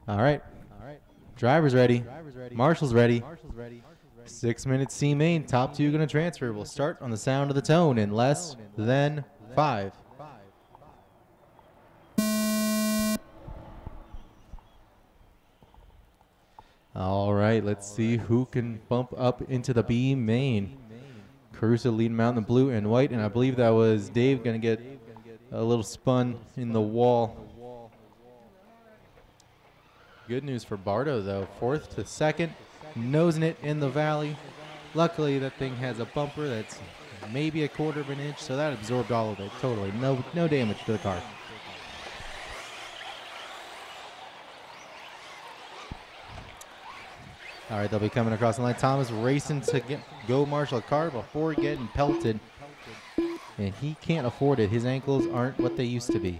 All right. Driver's ready. Marshall's ready. 6 minutes C main. Top two going to transfer. We'll start on the sound of the tone in less than 5. All right, let's see who can bump up into the B main. CARUSO leading out in the blue and white, and I believe that was Dave going to get a little spun in the wall. Good news for Bardo, though. 4th to 2nd, nosing it in the valley. Luckily, that thing has a bumper that's maybe 1/4 of an inch, so that absorbed all of it totally. No damage to the car. All right, they'll be coming across the line. Thomas racing to go marshal a car before getting pelted. And he can't afford it. His ankles aren't what they used to be.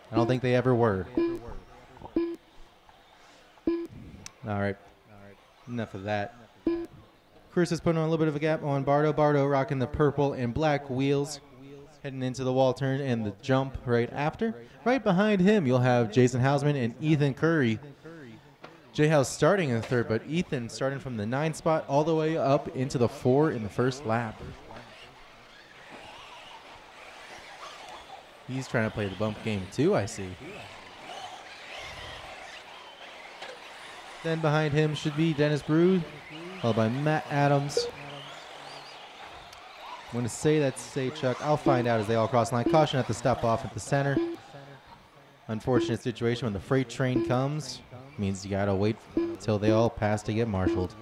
I don't think they ever were. All right. Enough of that. Chris is putting on a little bit of a gap on Bardo. Bardo rocking the purple and black wheels. Heading into the wall turn and the jump right after. Right behind him, you'll have Jason Hausman and Ethan Curry. J House starting in the 3rd, but Ethan starting from the 9 spot all the way up into the 4 in the 1st lap. He's trying to play the bump game too, I see. Then behind him should be Dennis BREW, followed by Matt Adams. I'm going to say that's Chuck. I'll find out as they all cross the line. Caution at the step off at the center. Unfortunate situation when the freight train comes. Means you got to wait until they all pass to get marshaled.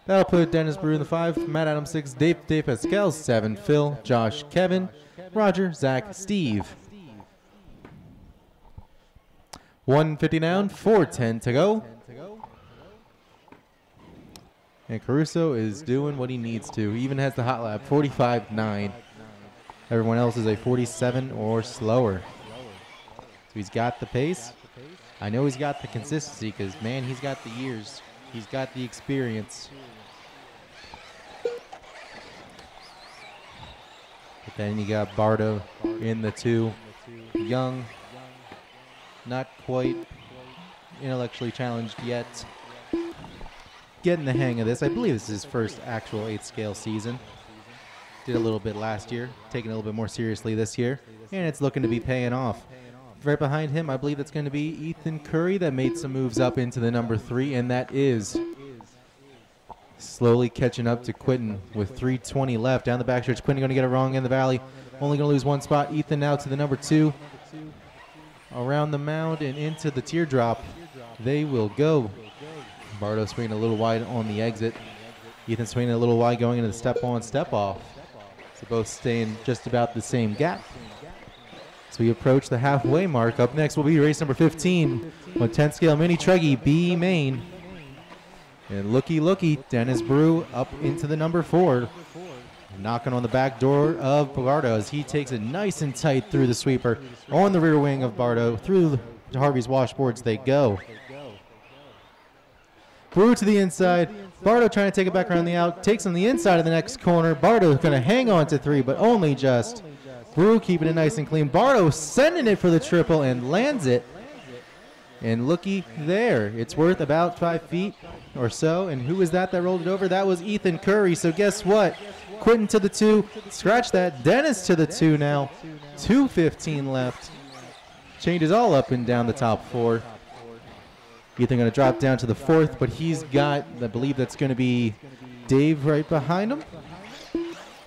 That'll put Dennis BREW in the 5, Matt Adams 6, Dave DEPASQUALE 7, Phil, Josh, Kevin, Roger, Zach, Steve. 150 down, 4:10 to go. And CARUSO is doing what he needs to. He even has the hot lap, 45.9. Everyone else is a 47 or slower. So he's got the pace. I know he's got the consistency because, man, he's got the years. He's got the experience. But then you got Bardo in the 2. Young, not quite intellectually challenged yet. Getting the hang of this. I believe this is his first actual 8th scale season. Did a little bit last year, taking it a little bit more seriously this year, and it's looking to be paying off. Right behind him, I believe that's going to be Ethan Curry that made some moves up into the number 3, and that is slowly catching up to Quinton with 3:20 left. Down the backstretch, Quinton going to get it wrong in the valley. Only going to lose 1 spot. Ethan now to the number 2. Around the mound and into the teardrop. They will go. Bardo swinging a little wide on the exit. Ethan swinging a little wide going into the step on, step off. So both staying just about the same gap. So we approach the halfway mark. Up next will be race number 15 on 10th scale mini Truggy B main. And looky, Dennis BREW up into the number 4. Knocking on the back door of Bardo as he takes it nice and tight through the sweeper. On the rear wing of Bardo, through Harvey's washboards they go. BREW to the inside. Bardo trying to take it back around the out. Takes on the inside of the next corner. Bardo going to hang on to 3, but only just. BREW keeping it nice and clean. Bardo sending it for the triple and lands it. And looky there. It's worth about 5 feet or so. And who was that rolled it over? That was Ethan Curry. So guess what? Quinton to the 2. Scratch that. Dennis to the 2 now. 2:15 left. Changes all up and down the top 4. Ethan going to drop down to the 4th, but he's got, I believe that's going to be Dave right behind him.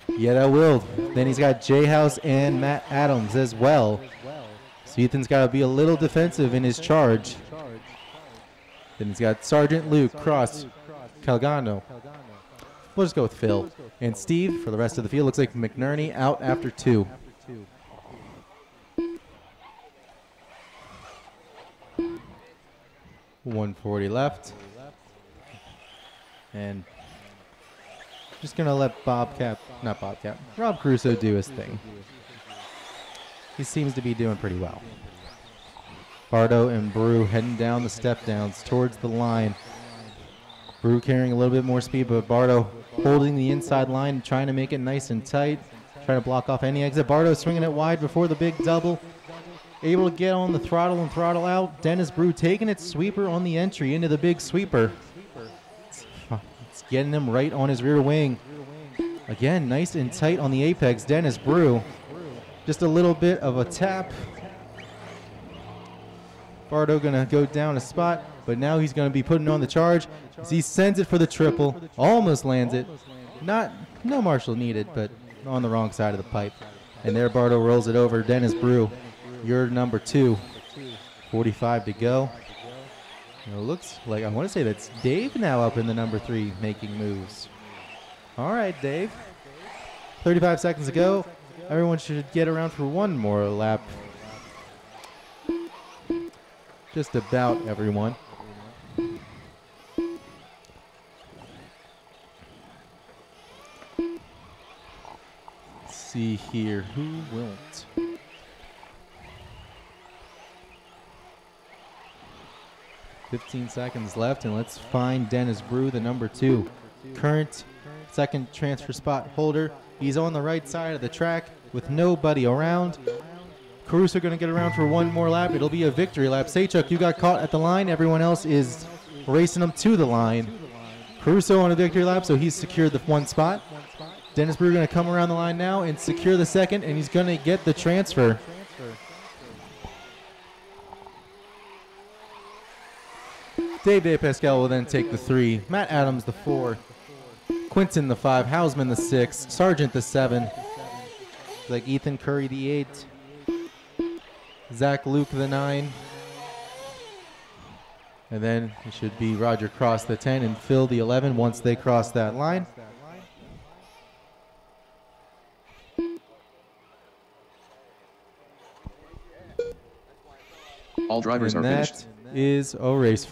Yeah, that will. Then he's got J House and Matt Adams as well. So Ethan's got to be a little defensive in his charge. Then he's got Sergeant Luke, Cross, Calgano. We'll just go with Phil. And Steve for the rest of the field. Looks like McNerney out after 2. .140 left. And just going to let Rob CARUSO do his thing. He seems to be doing pretty well. Bardo and BREW heading down the step downs towards the line. BREW carrying a little bit more speed, but Bardo holding the inside line, trying to make it nice and tight, trying to block off any exit. Bardo swinging it wide before the big double. able to get on the throttle and throttle out. Dennis BREW taking its sweeper on the entry into the big sweeper. It's getting him right on his rear wing. Again, nice and tight on the apex. Dennis BREW. Just a little bit of a tap. Bardo gonna go down a spot, but now he's gonna be putting on the charge as he sends it for the triple, almost lands it. No marshal needed, but on the wrong side of the pipe. And there Bardo rolls it over. Dennis BREW, you're number 2. 45 to go. It looks like, I want to say that's Dave now up in the number 3 making moves. All right, Dave. 35 seconds to go. Everyone should get around for one more lap. Just about everyone. Let's see here. Who won't? $15 seconds left, and let's find Dennis BREW, the number 2. Current second transfer spot holder. He's on the right side of the track with nobody around. CARUSO going to get around for one more lap. It'll be a victory lap. Sachuk, you got caught at the line. Everyone else is racing them to the line. CARUSO on a victory lap, so he's secured the one spot. Dennis BREW going to come around the line now and secure the second, and he's going to get the transfer. Dave DePasquale will then take the 3. Matt Adams the 4. Quinton the 5. Hausman the 6. Sargent the 7. Like Ethan Curry the 8. Zach Luke the 9. And then it should be Roger Cross the 10 and Phil the 11 once they cross that line. All drivers are finished. That is a race.